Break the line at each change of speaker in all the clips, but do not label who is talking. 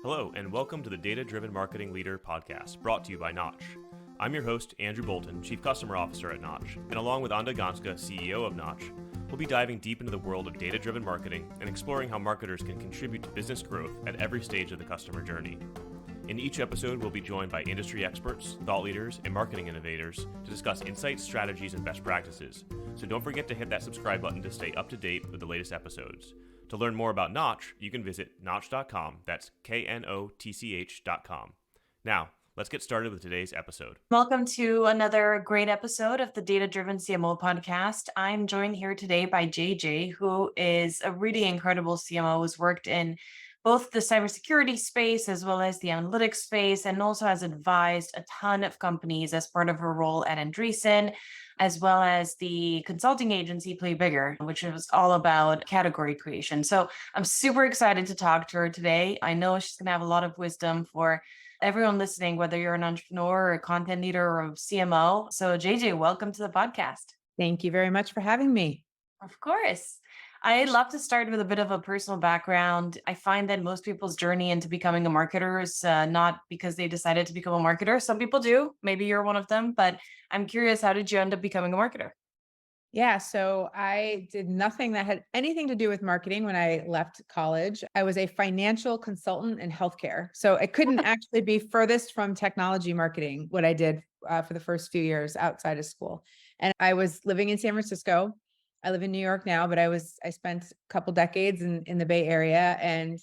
Hello, and welcome to the Data-Driven Marketing Leader podcast, brought to you by Notch. I'm your host, Andrew Bolton, Chief Customer Officer at Notch, and along with Anda Ganska, CEO of Notch, we'll be diving deep into the world of data-driven marketing and exploring how marketers can contribute to business growth at every stage of the customer journey. In each episode, we'll be joined by industry experts, thought leaders, and marketing innovators to discuss insights, strategies, and best practices. So don't forget to hit that subscribe button to stay up to date with the latest episodes. To learn more about Notch, you can visit notch.com. That's KNOTCH.com. Now, let's get started with today's episode.
Welcome to another great episode of the Data-Driven CMO podcast. I'm joined here today by JJ, who is a really incredible CMO who's worked in both the cybersecurity space as well as the analytics space, and also has advised a ton of companies as part of her role at Andreessen, as well as the consulting agency Play Bigger, which was all about category creation. So I'm super excited to talk to her today. I know she's going to have a lot of wisdom for everyone listening, whether you're an entrepreneur or a content leader or a CMO. So JJ, welcome to the podcast.
Thank you very much for having me.
Of course. I'd love to start with a bit of a personal background. I find that most people's journey into becoming a marketer is not because they decided to become a marketer. Some people do. Maybe you're one of them, but I'm curious, how did you end up becoming a marketer?
Yeah, so I did nothing that had anything to do with marketing when I left college. I was a financial consultant in healthcare. So it couldn't actually be furthest from technology marketing, what I did for the first few years outside of school. And I was living in San Francisco. I live in New York now, but I spent a couple decades in the Bay Area, and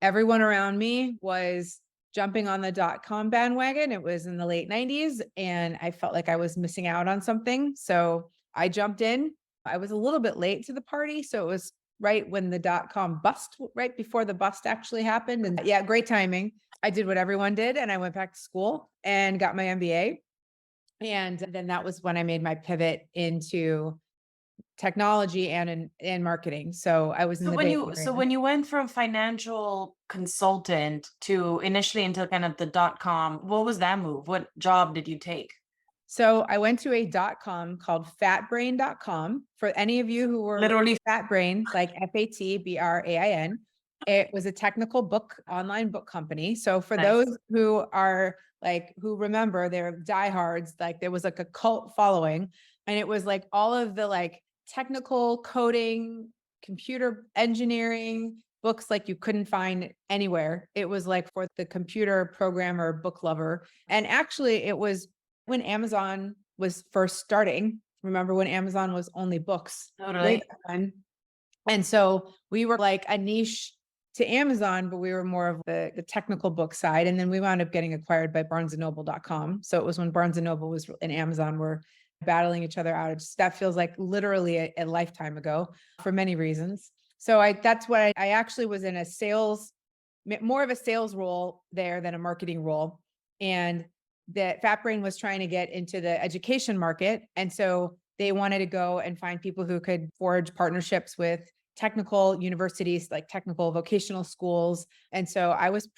everyone around me was jumping on the .com bandwagon. It was in the late 90s, and I felt like I was missing out on something. So I jumped in. I was a little bit late to the party. So it was right when the .com bust, right before the bust actually happened. And yeah, great timing. I did what everyone did, and I went back to school and got my MBA. And then that was when I made my pivot into technology and in marketing. So I was in the Bay Area.
So when you went from financial consultant to initially into kind of the .com, what was that move? What job did you take?
So I went to a .com called fatbrain.com. For any of you who were
Literally
FatBrain, like FATBRAIN, it was a technical online book company. So for
Nice.
those who are who remember, they're diehards, there was a cult following, and it was all of the technical coding, computer engineering books you couldn't find anywhere. It was for the computer programmer, book lover. And actually it was when Amazon was first starting. Remember when Amazon was only books?
Totally.
And so we were a niche to Amazon, but we were more of the technical book side. And then we wound up getting acquired by barnesandnoble.com. So it was when Barnes and Noble and Amazon were battling each other out. That feels like literally a lifetime ago for many reasons. So that's what I actually was in more of a sales role there than a marketing role. And that FatBrain was trying to get into the education market. And so they wanted to go and find people who could forge partnerships with technical universities, technical vocational schools. And so I was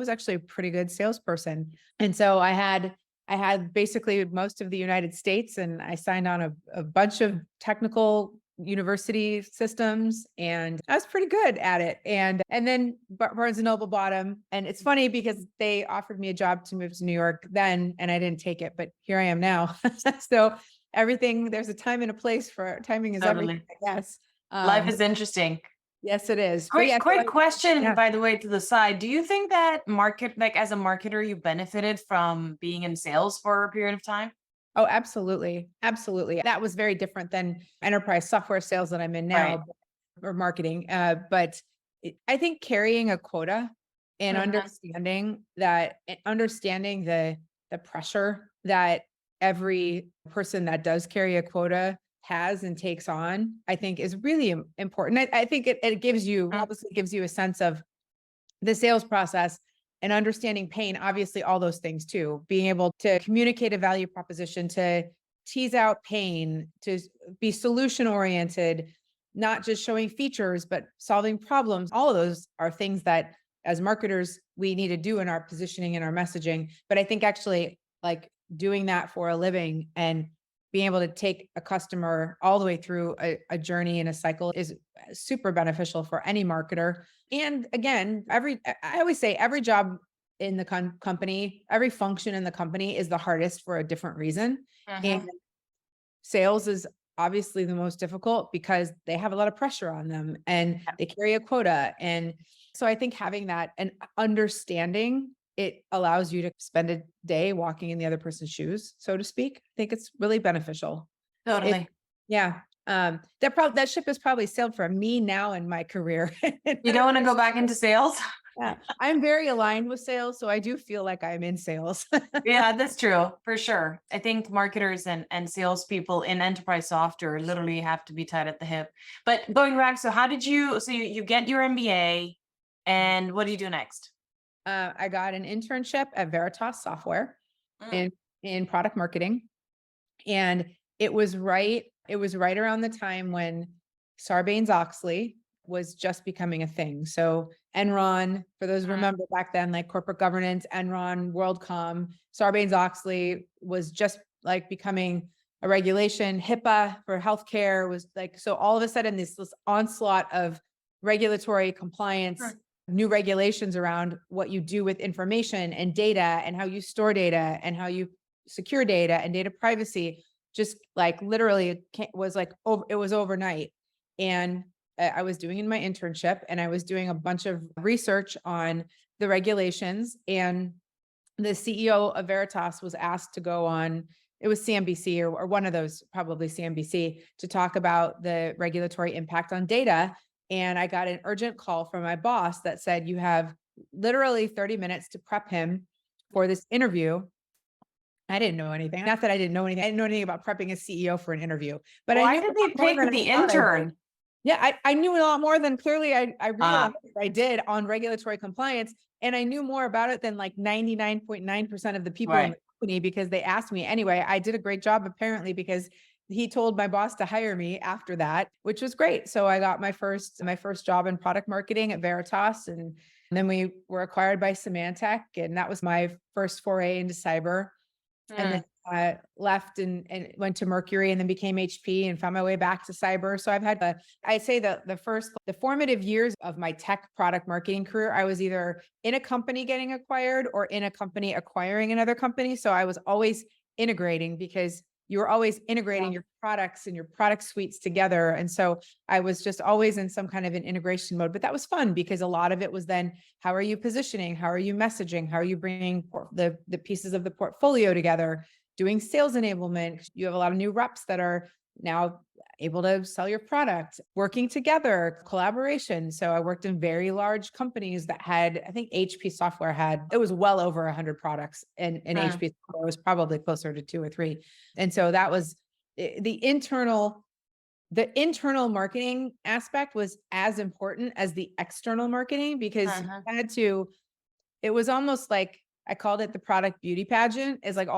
actually a pretty good salesperson. And so I had basically most of the United States, and I signed on a bunch of technical university systems, and I was pretty good at it. And then Barnes and Noble bought them. And it's funny because they offered me a job to move to New York then, and I didn't take it, but here I am now. So there's a time and a place for timing is everything, I guess.
Life is interesting.
Yes, it is.
Quick question, by the way, to the side. Do you think that as a marketer, you benefited from being in sales for a period of time?
Oh, absolutely. Absolutely. That was very different than enterprise software sales that I'm in now, or marketing. But I think carrying a quota and understanding the pressure that every person that does carry a quota has and takes on, I think is really important. I think it obviously gives you a sense of the sales process and understanding pain, obviously all those things too, being able to communicate a value proposition, to tease out pain, to be solution oriented, not just showing features, but solving problems. All of those are things that as marketers, we need to do in our positioning and our messaging. But I think actually doing that for a living and being able to take a customer all the way through a journey and a cycle is super beneficial for any marketer. And again, I always say every job in the company, every function in the company is the hardest for a different reason. And sales is obviously the most difficult because they have a lot of pressure on them and they carry a quota. And so I think having that and understanding it allows you to spend a day walking in the other person's shoes, so to speak. I think it's really beneficial.
Totally.
Yeah. That ship has probably sailed for me now in my career.
You don't want to go back into sales?
Yeah. I'm very aligned with sales, so I do feel like I'm in sales.
Yeah, that's true, for sure. I think marketers and salespeople in enterprise software literally have to be tied at the hip. But going back, so how did you, so you get your MBA and what do you do next?
I got an internship at Veritas Software
Mm.
in product marketing. And it was right around the time when Sarbanes-Oxley was just becoming a thing. So Enron, for those who remember back then, like corporate governance, Enron, WorldCom, Sarbanes-Oxley was just like becoming a regulation. HIPAA for healthcare was like, so all of a sudden this onslaught of regulatory compliance, new regulations around what you do with information and data and how you store data and how you secure data and data privacy, just like literally was like, it was overnight. And I was doing in my internship and I was doing a bunch of research on the regulations, and the CEO of Veritas was asked to go on, it was CNBC or one of those, probably CNBC, to talk about the regulatory impact on data. And I got an urgent call from my boss that said, you have literally 30 minutes to prep him for this interview. I didn't know anything. Not that I didn't know anything. I didn't know anything about prepping a CEO for an interview, but
Why
I knew
did they pick the intern?
Yeah, I knew a lot more than clearly I realized I did on regulatory compliance. And I knew more about it than like 99.9% of the people in the company, because they asked me. Anyway, I did a great job apparently, because he told my boss to hire me after that, which was great. So I got my first job in product marketing at Veritas. And then we were acquired by Symantec. And that was my first foray into cyber. And then left and went to Mercury and then became HP and found my way back to cyber. So I've had I'd say the formative years of my tech product marketing career, I was either in a company getting acquired or in a company acquiring another company. So I was always integrating, because you were always integrating your products and your product suites together. And so I was just always in some kind of an integration mode, but that was fun because a lot of it was then, how are you positioning? How are you messaging? How are you bringing the pieces of the portfolio together? Doing sales enablement. You have a lot of new reps that are now able to sell your product, working together, collaboration. So I worked in very large companies that had, I think HP software it was well over 100 products, and HP software was probably closer to 2 or 3. And so that was the internal marketing aspect was as important as the external marketing, because it was almost like, I called it the product beauty pageant. Is like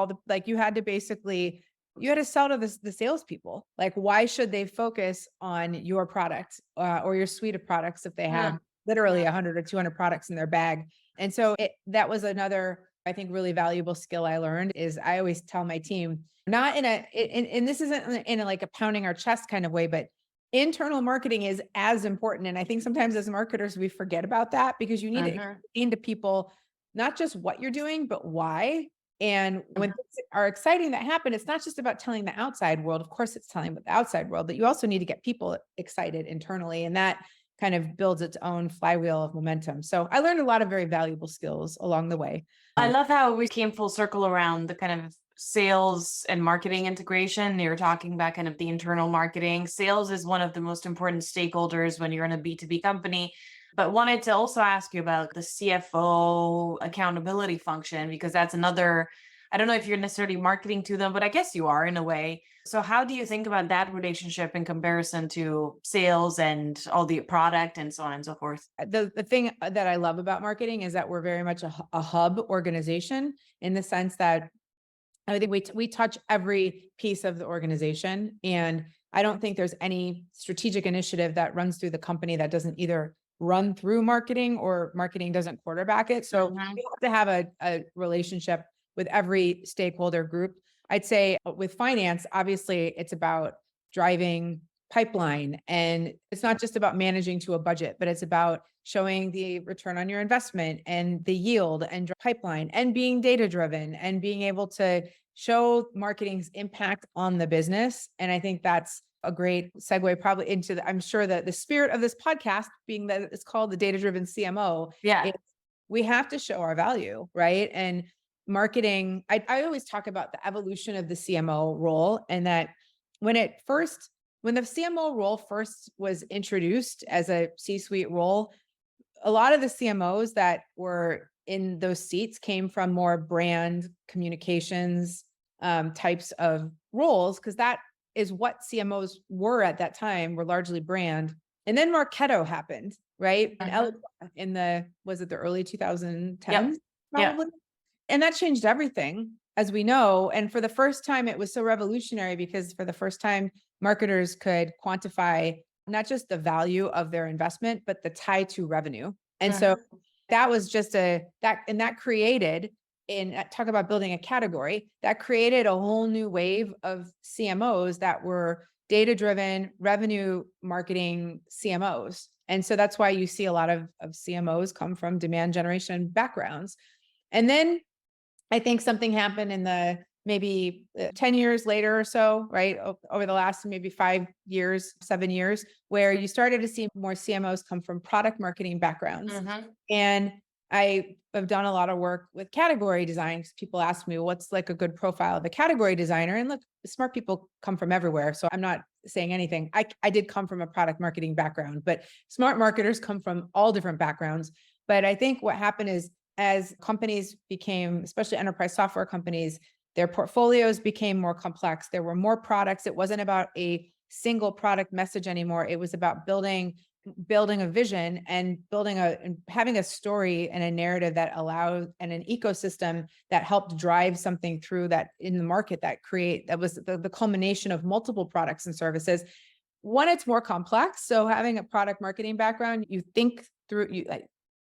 you had to sell to the salespeople. Like, why should they focus on your product or your suite of products if they have literally 100 or 200 products in their bag? And so that was another, I think, really valuable skill I learned. Is I always tell my team, not and this isn't in a like a pounding our chest kind of way, but internal marketing is as important. And I think sometimes as marketers, we forget about that, because you need to explain to people not just what you're doing, but why. And when things are exciting that happen, it's not just about telling the outside world. Of course, it's telling the outside world, but you also need to get people excited internally. And that kind of builds its own flywheel of momentum. So I learned a lot of very valuable skills along the way.
I love how we came full circle around the kind of sales and marketing integration. You were talking about kind of the internal marketing. Sales is one of the most important stakeholders when you're in a B2B company. But wanted to also ask you about the CFO accountability function, because that's another, I don't know if you're necessarily marketing to them, but I guess you are in a way. So how do you think about that relationship in comparison to sales and all the product and so on and so forth?
The thing that I love about marketing is that we're very much a hub organization, in the sense that I think we touch every piece of the organization. And I don't think there's any strategic initiative that runs through the company that doesn't either run through marketing or marketing doesn't quarterback it. So we have to have a relationship with every stakeholder group. I'd say with finance, obviously it's about driving pipeline, and it's not just about managing to a budget, but it's about showing the return on your investment and the yield and pipeline and being data driven and being able to show marketing's impact on the business. And I think that's a great segue probably into I'm sure that the spirit of this podcast, being that it's called the data driven CMO,
Yeah.
we have to show our value, right? And marketing, I always talk about the evolution of the CMO role, and that when the CMO role first was introduced as a C-suite role, a lot of the CMOs that were in those seats came from more brand communications types of roles, because that is what CMOs were at that time, were largely brand. And then Marketo happened, right? And was it the early 2010s?
Yep.
Probably.
Yep.
And that changed everything, as we know. And for the first time, it was so revolutionary because for the first time, marketers could quantify not just the value of their investment, but the tie to revenue. And so that was just that created, talk about building a category, that created a whole new wave of CMOs that were data-driven revenue marketing CMOs. And so that's why you see a lot of CMOs come from demand generation backgrounds. And then I think something happened in the maybe 10 years later or so, right? Over the last maybe 5 years, 7 years, where you started to see more CMOs come from product marketing backgrounds. And I have done a lot of work with category design, because people ask me, what's like a good profile of a category designer? And look, smart people come from everywhere. So I'm not saying anything. I did come from a product marketing background, but smart marketers come from all different backgrounds. But I think what happened is, as companies became, especially enterprise software companies, their portfolios became more complex. There were more products. It wasn't about a single product message anymore. It was about building a vision and having a story and a narrative that allowed, and an ecosystem that helped drive something through that in the market that was the culmination of multiple products and services. One, it's more complex. So having a product marketing background, you think through,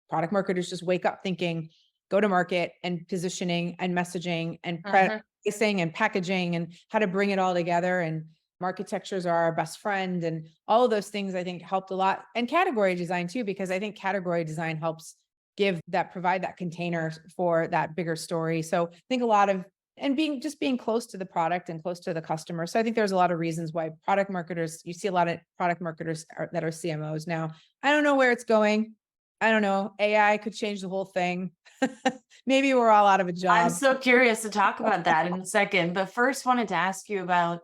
product marketers just wake up thinking go to market and positioning and messaging and pricing and packaging and how to bring it all together. And architectures are our best friend. And all of those things I think helped a lot. And category design too, because I think category design helps provide that container for that bigger story. So I think a lot of, and being close to the product and close to the customer. So I think there's a lot of reasons why you see a lot of product marketers that are CMOs now. I don't know where it's going. I don't know. AI could change the whole thing. Maybe we're all out of a job.
I'm so curious to talk about that in a second, but first wanted to ask you about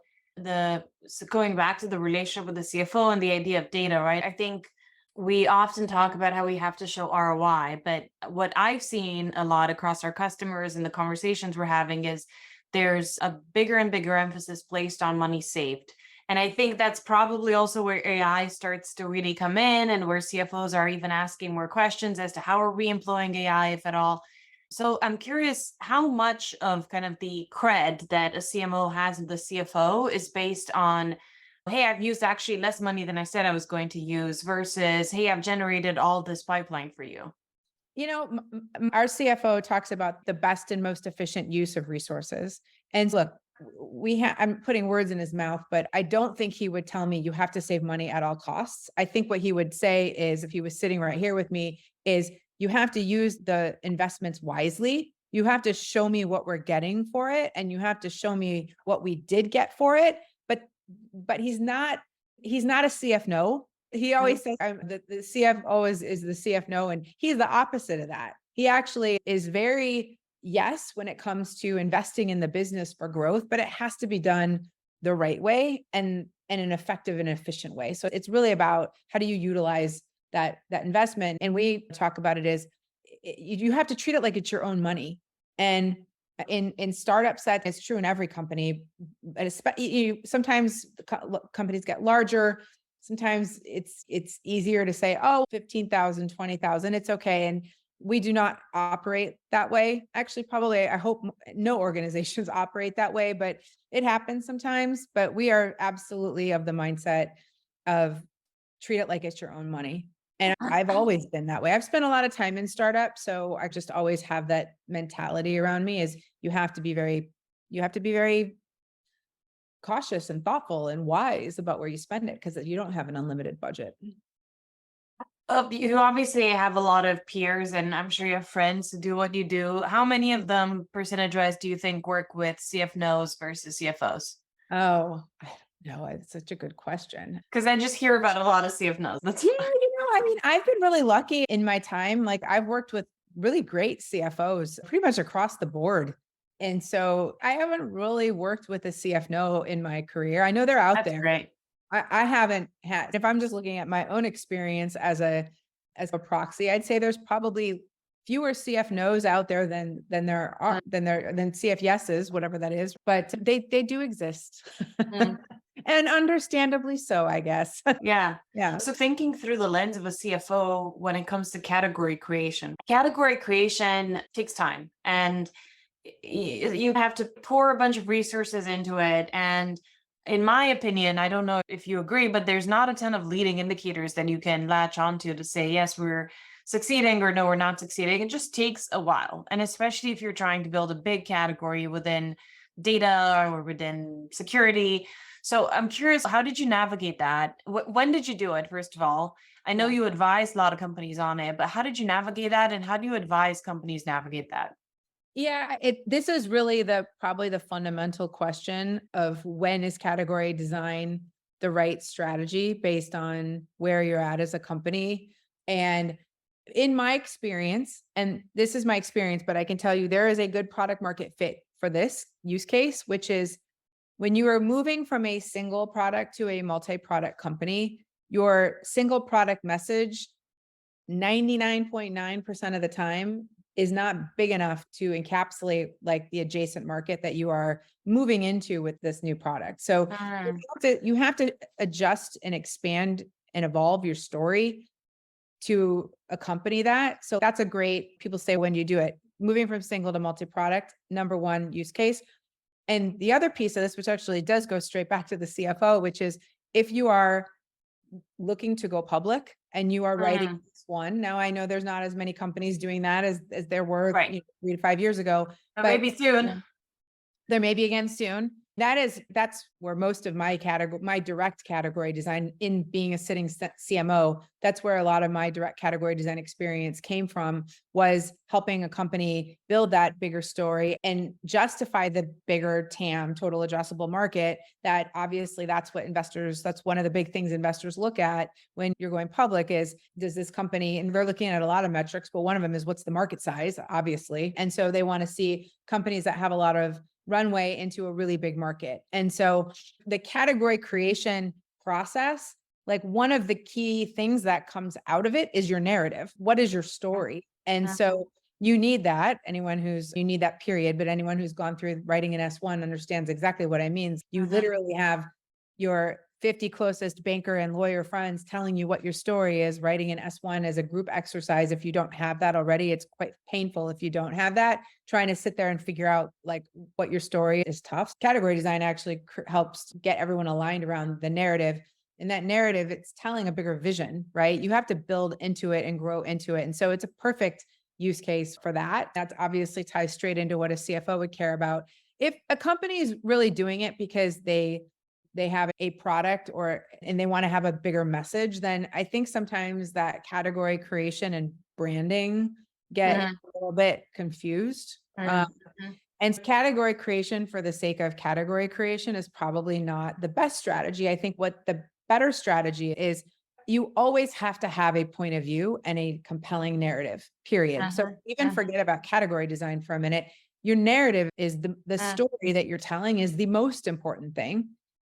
going back to the relationship with the CFO and the idea of data, right? I think we often talk about how we have to show ROI, but what I've seen a lot across our customers and the conversations we're having is there's a bigger and bigger emphasis placed on money saved. And I think that's probably also where AI starts to really come in, and where CFOs are even asking more questions as to how are we employing AI, if at all. So I'm curious how much of kind of the cred that a CMO has with the CFO is based on, hey, I've used actually less money than I said I was going to use, versus, hey, I've generated all this pipeline for you.
Our CFO talks about the best and most efficient use of resources. And look, I'm putting words in his mouth, but I don't think he would tell me you have to save money at all costs. I think what he would say is, if he was sitting right here with me, is you have to use the investments wisely. You have to show me what we're getting for it, and you have to show me what we did get for it. But he's not a CFO. He always says the CFO is the CFO, and he's the opposite of that. He actually is very yes when it comes to investing in the business for growth, but it has to be done the right way and in an effective and efficient way. So it's really about how do you utilize that investment. And we talk about it as you have to treat it like it's your own money. And in startups, that is true in every company. Sometimes companies get larger. Sometimes it's easier to say, oh, 15,000, 20,000, it's okay. And we do not operate that way. Actually, probably, I hope no organizations operate that way, but it happens sometimes. But we are absolutely of the mindset of treat it like it's your own money. And I've always been that way. I've spent a lot of time in startups, so I just always have that mentality around me, is you have to be very you have to be very cautious and thoughtful and wise about where you spend it because you don't have an unlimited budget.
You obviously have a lot of peers, and I'm sure you have friends who do what you do. How many of them, percentage-wise, do you think work with CFNOs versus CFOs?
Oh, I don't know. It's such a good question.
Because I just hear about a lot of CFNOs. That's
Yeah, I mean, I've been really lucky in my time. Like I've worked with really great CFOs pretty much across the board. And so I haven't really worked with a CFNO in my career. I know they're out
that's
there.
great.
I haven't had, if I'm just looking at my own experience as a proxy, I'd say there's probably fewer CFNOs out there than there are than CF yeses, whatever that is, but they do exist.
Mm.
And understandably so, I guess.
Yeah.
Yeah.
So thinking through the lens of a CFO when it comes to category creation takes time, and you have to pour a bunch of resources into it. And in my opinion, I don't know if you agree, but there's not a ton of leading indicators that you can latch onto to say, yes, we're succeeding, or no, we're not succeeding. It just takes a while. And especially if you're trying to build a big category within data or within security. So I'm curious, how did you navigate that? When did you do it, first of all? I know
Yeah.
you advised a lot of companies on it, but how did you navigate that? And how do you advise companies navigate that?
Yeah, this is really probably the fundamental question of when is category design the right strategy based on where you're at as a company. And in my experience, and this is my experience, but I can tell you there is a good product market fit for this use case, which is when you are moving from a single product to a multi-product company, your single product message 99.9% of the time is not big enough to encapsulate like the adjacent market that you are moving into with this new product. So
Mm.
you have to adjust and expand and evolve your story to accompany that. So that's a great, people say when you do it, moving from single to multi-product, number one use case. And the other piece of this, which actually does go straight back to the CFO, which is if you are looking to go public and you are writing
Mm.
this one. Now I know there's not as many companies doing that as there were
Right.
3 to 5 years ago,
But
but
maybe soon.
there may be again soon. That's where most of my direct category design in being a sitting CMO, that's where a lot of my direct category design experience came from, was helping a company build that bigger story and justify the bigger TAM, total addressable market. That obviously that's one of the big things investors look at when you're going public is, does this company, and they're looking at a lot of metrics, but one of them is what's the market size, obviously. And so they want to see companies that have a lot of runway into a really big market. And so the category creation process, like one of the key things that comes out of it is your narrative. What is your story? And so you need that. You need that period, but anyone who's gone through writing an S1 understands exactly what I mean. You literally have your 50 closest banker and lawyer friends telling you what your story is. Writing an S1 as a group exercise. If you don't have that already, it's quite painful if you don't have that. Trying to sit there and figure out like what your story is tough. Category design actually helps get everyone aligned around the narrative. And that narrative, it's telling a bigger vision, right? You have to build into it and grow into it. And so it's a perfect use case for that. That's obviously ties straight into what a CFO would care about. If a company is really doing it because they have a product and they want to have a bigger message, then I think sometimes that category creation and branding get a little bit confused. And category creation for the sake of category creation is probably not the best strategy. I think what the better strategy is, you always have to have a point of view and a compelling narrative, period. So even forget about category design for a minute. Your narrative is the story that you're telling is the most important thing.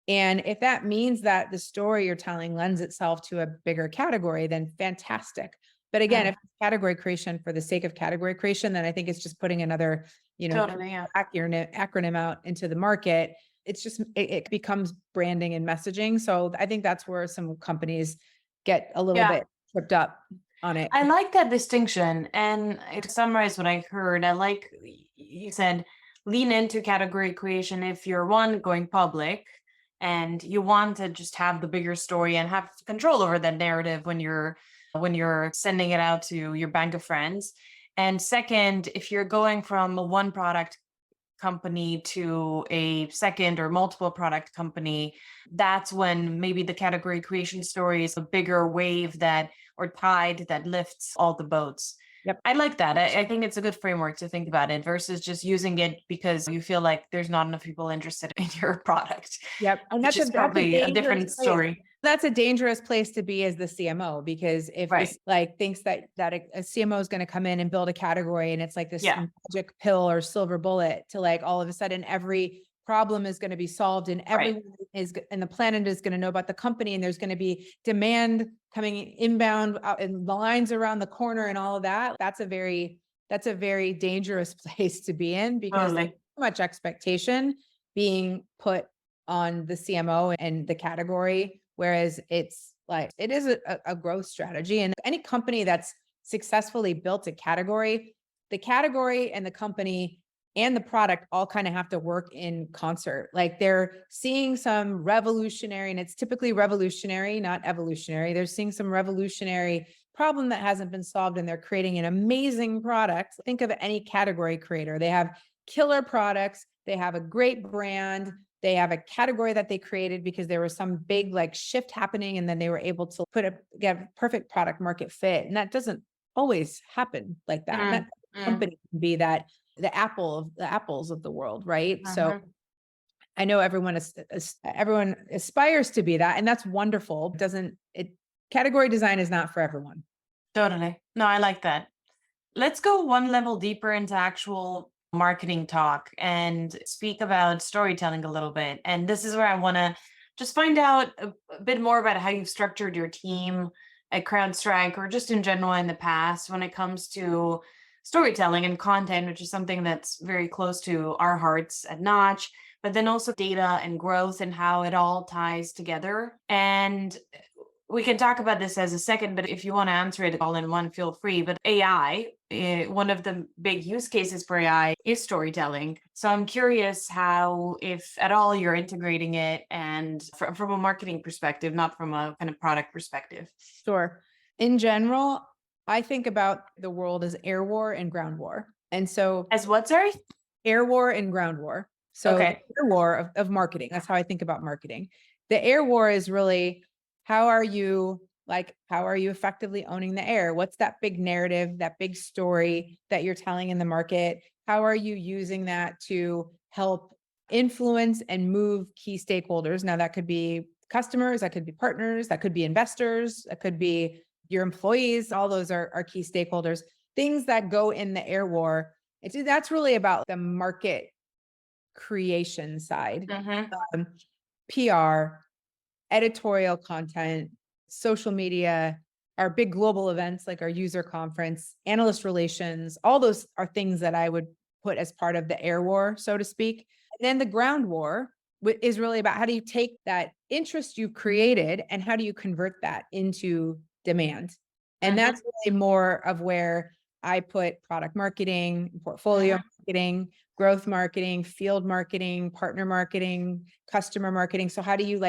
And if that means that the story you're telling lends itself to a bigger category, then fantastic. But again, if it's category creation for the sake of category creation, then I think it's just putting another,
Totally, yeah.
acronym out into the market. It's just, it becomes branding and messaging. So I think that's where some companies get a little bit tripped up on it.
I like that distinction. And to summarize what I heard, I like you said, lean into category creation if you're going public and you want to just have the bigger story and have control over that narrative when you're sending it out to your bank of friends. And second, if you're going from a one product company to a second or multiple product company, that's when maybe the category creation story is a bigger wave that or tide that lifts all the boats.
Yep.
I like that. I think it's a good framework to think about it versus just using it because you feel like there's not enough people interested in your product,
Yep. And
which is probably a different
dangerous place.
story.
That's a dangerous place to be as the CMO, because if
Right.
this like thinks that a CMO is going to come in and build a category and it's like this
Yeah.
magic pill or silver bullet to like all of a sudden every problem is going to be solved and everyone is and the planet is going to know about the company and there's going to be demand coming inbound out and lines around the corner and all of that. That's a very dangerous place to be in because there's
Totally.
so much expectation being put on the CMO and the category. Whereas it's like, it is a growth strategy, and any company that's successfully built a category, the category and the company and the product all kind of have to work in concert. Like they're seeing some revolutionary, and it's typically revolutionary, not evolutionary. They're seeing some revolutionary problem that hasn't been solved and they're creating an amazing product. Think of any category creator. They have killer products. They have a great brand. They have a category that they created because there was some big like shift happening, and then they were able to get a perfect product market fit. And that doesn't always happen like that. That company can be that the apples of the world, right? So I know everyone aspires to be that, and that's wonderful. Category design is not for everyone.
Totally. No, I like that. Let's go one level deeper into actual marketing talk and speak about storytelling a little bit. And this is where I want to just find out a bit more about how you've structured your team at CrowdStrike or just in general in the past when it comes to storytelling and content, which is something that's very close to our hearts at Notch, but then also data and growth and how it all ties together. And we can talk about this as a second, but if you want to answer it all in one, feel free. But AI, one of the big use cases for AI is storytelling. So I'm curious how, if at all, you're integrating it and from a marketing perspective, not from a kind of product perspective.
Sure. In general, I think about the world as air war and ground war. And so
As what, sorry?
Air war and ground war. So
Okay.
air war of marketing. That's how I think about marketing. The air war is really, how are you effectively owning the air? What's that big narrative, that big story that you're telling in the market? How are you using that to help influence and move key stakeholders? Now that could be customers, that could be partners, that could be investors, that could be your employees. All those are key stakeholders. Things that go in the air war. That's really about the market creation side. PR, editorial content, social media, our big global events like our user conference, analyst relations, all those are things that I would put as part of the air war, so to speak. And then the ground war is really about how do you take that interest you've created and how do you convert that into demand? And that's really more of where I put product marketing, portfolio marketing, growth marketing, field marketing, partner marketing, customer marketing. So how do you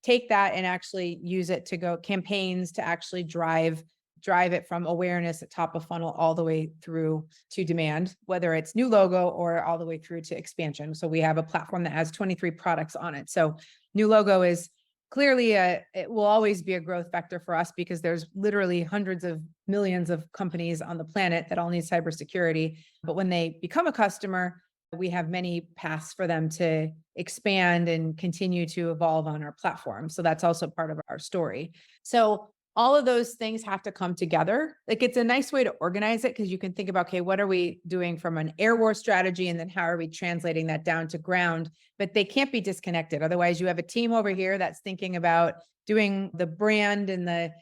take that and actually use it to go campaigns to actually drive it from awareness at top of funnel all the way through to demand, whether it's new logo or all the way through to expansion. So we have a platform that has 23 products on it. So new logo is clearly it will always be a growth vector for us because there's literally hundreds of millions of companies on the planet that all need cybersecurity. But when they become a customer, we have many paths for them to expand and continue to evolve on our platform. So that's also part of our story. So all of those things have to come together. It's a nice way to organize it because you can think about, okay, what are we doing from an air war strategy? And then how are we translating that down to ground? But they can't be disconnected. Otherwise, you have a team over here that's thinking about doing the brand and the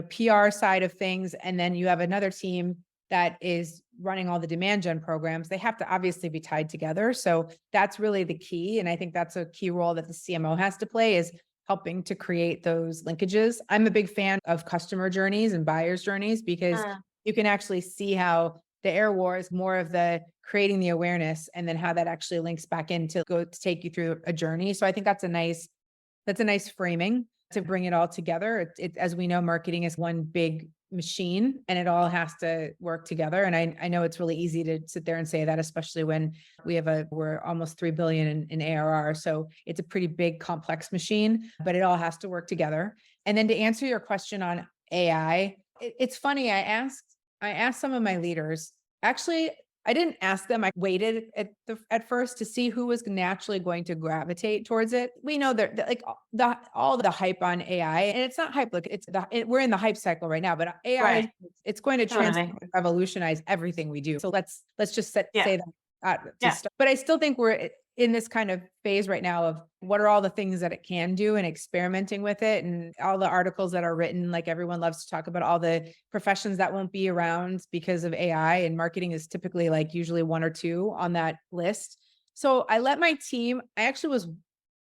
PR side of things. And then you have another team that is running all the demand gen programs. They have to obviously be tied together. So that's really the key. And I think that's a key role that the CMO has to play, is helping to create those linkages. I'm a big fan of customer journeys and buyers journeys because you can actually see how the air war is more of the creating the awareness and then how that actually links back in to take you through a journey. So I think that's a nice framing to bring it all together. As we know, marketing is one big machine and it all has to work together. And I know it's really easy to sit there and say that, especially when we're almost 3 billion in ARR. So it's a pretty big, complex machine, but it all has to work together. And then to answer your question on AI, it's funny. I asked some of my leaders, actually, I didn't ask them. I waited at first to see who was naturally going to gravitate towards it. We know that like all the hype on AI, and it's not hype. Look, we're in the hype cycle right now. But AI,
Right.
it's going to
Totally.
transform, revolutionize everything we do. So let's just say that.
Yeah.
But I still think we're in this kind of phase right now of what are all the things that it can do and experimenting with it, and all the articles that are written. Like everyone loves to talk about all the professions that won't be around because of AI, and marketing is typically like usually one or two on that list. So I let my team, I actually was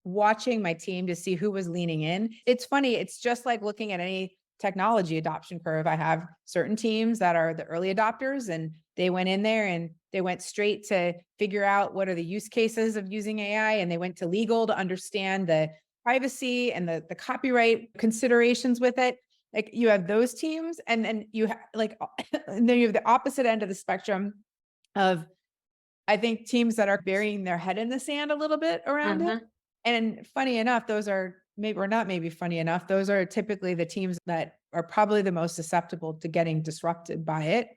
watching my team to see who was leaning in. It's funny. It's just like looking at any technology adoption curve. I have certain teams that are the early adopters, and they went in there and they went straight to figure out what are the use cases of using AI. And they went to legal to understand the privacy and the copyright considerations with it. Like you have those teams, and then you have and then you have the opposite end of the spectrum of, I think, teams that are burying their head in the sand a little bit around it. And funny enough, those are funny enough, those are typically the teams that are probably the most susceptible to getting disrupted by it.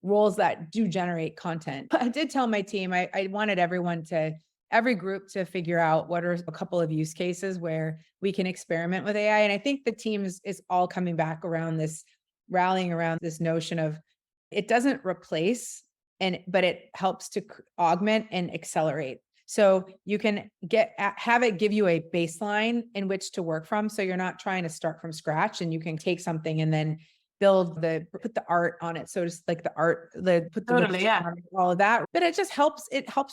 Roles that do generate content. I did tell my team, I wanted every group to figure out what are a couple of use cases where we can experiment with AI. And I think the teams is all coming back around this, rallying around this notion of it doesn't replace, but it helps to augment and accelerate. So you can have it give you a baseline in which to work from. So you're not trying to start from scratch, and you can take something and then put the art on it. So just like all of that, but it just helps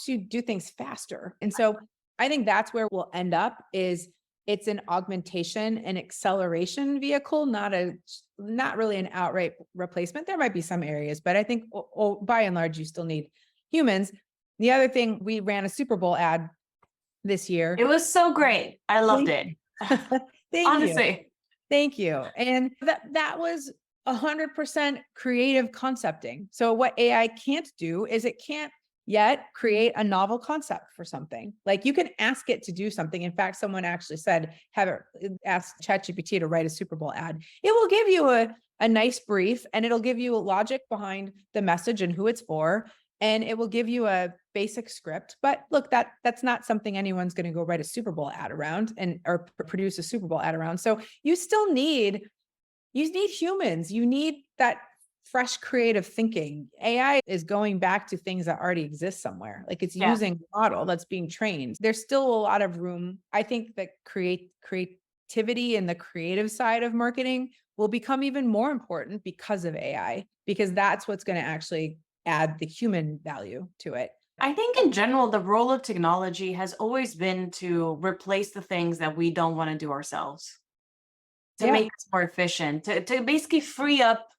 you do things faster. And so I think that's where we'll end up, is it's an augmentation and acceleration vehicle, not really an outright replacement. There might be some areas, but I think by and large, you still need humans. The other thing, we ran a Super Bowl ad this year.
It was so great. I loved it.
Honestly. Thank you. And that was 100% creative concepting. So what AI can't do is it can't yet create a novel concept for something. Like you can ask it to do something. In fact, someone actually said, ask ChatGPT to write a Super Bowl ad. It will give you a nice brief, and it'll give you a logic behind the message and who it's for. And it will give you a basic script. But look, that's not something anyone's going to go write a Super Bowl ad around or produce a Super Bowl ad around. So you still need humans. You need that fresh creative thinking. AI is going back to things that already exist somewhere. Like it's using a model that's being trained. There's still a lot of room. I think that creativity and the creative side of marketing will become even more important because of AI, because that's what's going to actually add the human value to it.
I think in general, the role of technology has always been to replace the things that we don't want to do ourselves, to make us more efficient, to basically free up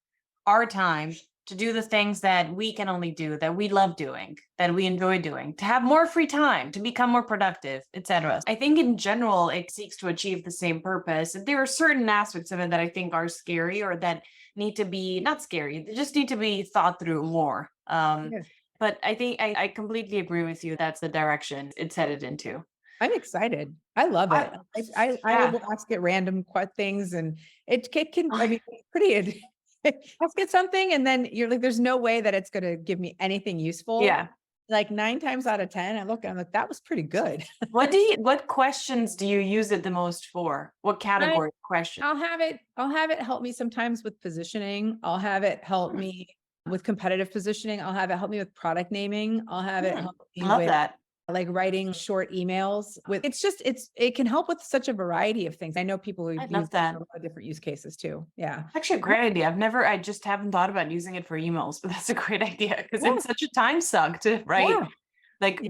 our time to do the things that we can only do, that we love doing, that we enjoy doing, to have more free time, to become more productive, etc. I think in general, it seeks to achieve the same purpose. There are certain aspects of it that I think are scary, or that need to be, not scary, they just need to be thought through more. But I think I completely agree with you. That's the direction it's headed into.
I'm excited. I love it. I will ask it random things, and it can, I mean, it's pretty, ask it something, and then you're like, there's no way that it's going to give me anything useful. Yeah. Like 9 times out of 10, I look and I'm like, that was pretty good.
What questions do you use it the most for? What category questions?
I'll have it help me sometimes with positioning. I'll have it help me with competitive positioning. I'll have it help me with product naming. I'll have it help me with
that.
Like writing short emails it can help with such a variety of things. I know people who use that a lot of different use cases too. Yeah.
Actually a great idea. I just haven't thought about using it for emails, but that's a great idea, because it's such a time suck to write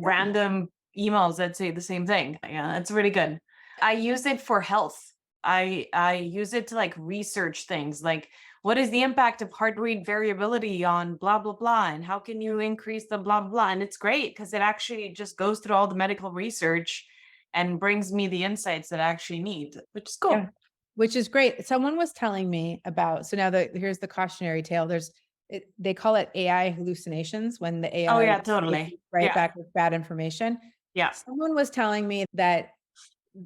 random emails that say the same thing. Yeah, that's really good. I use it for health. I use it to like research things like, what is the impact of heart rate variability on blah, blah, blah? And how can you increase the blah, blah? And it's great because it actually just goes through all the medical research and brings me the insights that I actually need, which is cool.
which is great. Someone was telling me about, so now here's the cautionary tale. They call it AI hallucinations when the
Oh
AI
yeah, totally.
right
Yeah.
back with bad information.
Yeah.
Someone was telling me that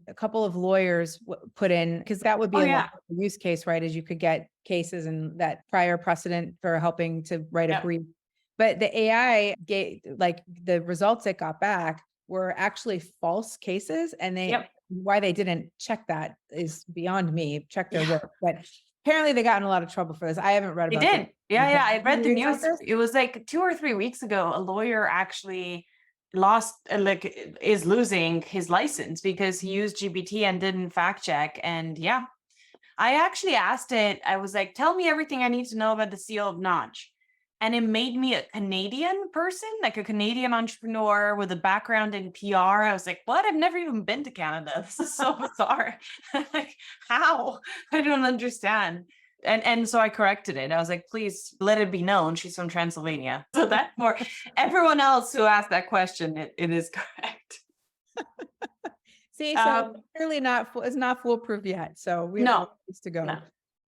a couple of lawyers put in, because that would be
Oh
a
yeah.
use case, right? As you could get cases and that prior precedent for helping to write a
Yeah.
brief. But the AI gave, like, the results it got back were actually false cases, and
Yep.
why they didn't check that is beyond me. Check their
Yeah.
work, but apparently they got in a lot of trouble for this. I haven't read
They
about
did.
it.
Yeah. I read the
Read about
news.
this?
It was like 2 or 3 weeks ago. A lawyer actually lost, is losing his license because he used GPT and didn't fact check. And yeah, I actually asked it. I was like, tell me everything I need to know about the CEO of Notch. And it made me a Canadian person, like a Canadian entrepreneur with a background in PR. I was like, what? I've never even been to Canada. This is so bizarre. Like, how? I don't understand. And so I corrected it. I was like, please let it be known she's from Transylvania. So that for everyone else who asked that question, it is correct.
See, so clearly it's not foolproof yet. So we have a
No,
ways to go.
no.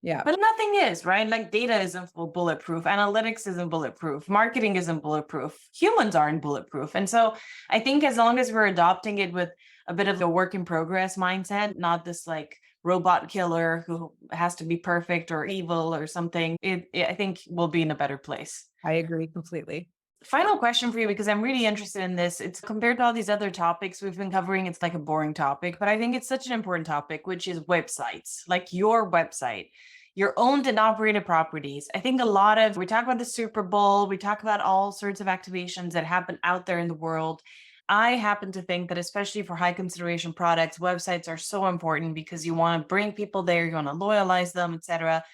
Yeah.
But nothing is, right? Like data isn't bulletproof, analytics isn't bulletproof, marketing isn't bulletproof, humans aren't bulletproof. And so I think as long as we're adopting it with a bit of a work in progress mindset, not this like robot killer who has to be perfect or evil or something, I think we'll be in a better place.
I agree completely.
Final question for you, because I'm really interested in this. It's compared to all these other topics we've been covering, it's like a boring topic, but I think it's such an important topic, which is websites, like your website, your owned and operated properties. I think we talk about the Super Bowl, we talk about all sorts of activations that happen out there in the world. I happen to think that especially for high consideration products, websites are so important because you want to bring people there, you want to loyalize them, etc.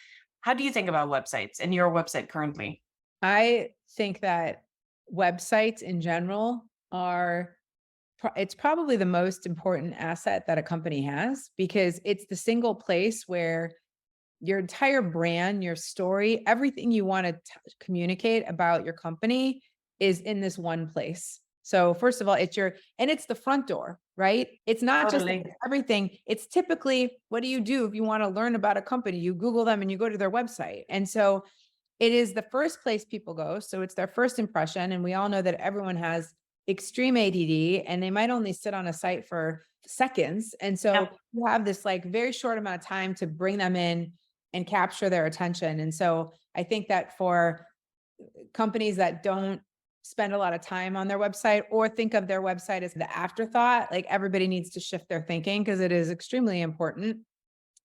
How do you think about websites and your website currently?
I think that websites in general it's probably the most important asset that a company has, because it's the single place where your entire brand, your story, everything you want to communicate about your company is in this one place. So first of all, it's the front door, right? It's not
Totally.
just everything. It's typically, what do you do if you want to learn about a company? You Google them and you go to their website. And so it is the first place people go. So it's their first impression. And we all know that everyone has extreme ADD and they might only sit on a site for seconds. And so
Yep.
you have this like very short amount of time to bring them in and capture their attention. And so I think that for companies that don't spend a lot of time on their website or think of their website as the afterthought, like everybody needs to shift their thinking because it is extremely important.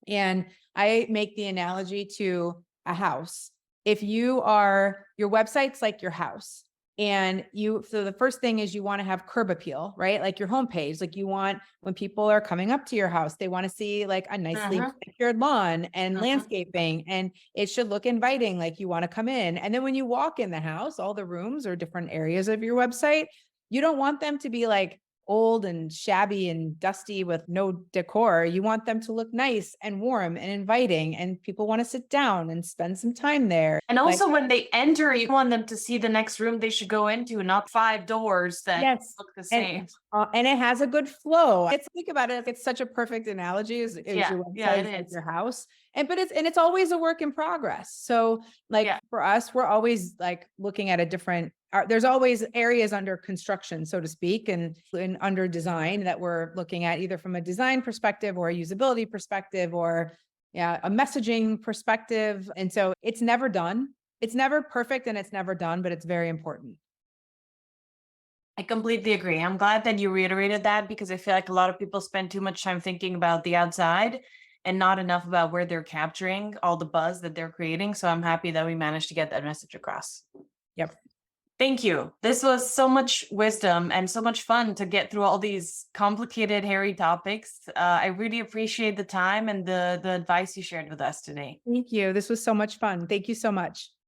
And I make the analogy to a house. If your website's like your house, and so the first thing is you want to have curb appeal, right? Like your homepage, like you want, when people are coming up to your house, they want to see like a nicely manicured lawn and landscaping, and it should look inviting, like you want to come in. And then when you walk in the house, all the rooms or different areas of your website, you don't want them to be like old and shabby and dusty with no decor. You want them to look nice and warm and inviting, and people want to sit down and spend some time there.
And also when they enter, you want them to see the next room they should go into, not 5 doors that look the same.
And it has a good flow. Think about it. It's such a perfect analogy is your website,
it is.
your house. But it's always a work in progress. So for us, we're always like looking at there's always areas under construction, so to speak, and under design that we're looking at either from a design perspective or a usability perspective or a messaging perspective. And so it's never done. It's never perfect and it's never done, but it's very important.
I completely agree. I'm glad that you reiterated that because I feel like a lot of people spend too much time thinking about the outside and not enough about where they're capturing all the buzz that they're creating. So I'm happy that we managed to get that message across.
Yep.
Thank you. This was so much wisdom and so much fun to get through all these complicated, hairy topics. I really appreciate the time and the advice you shared with us today.
Thank you. This was so much fun. Thank you so much.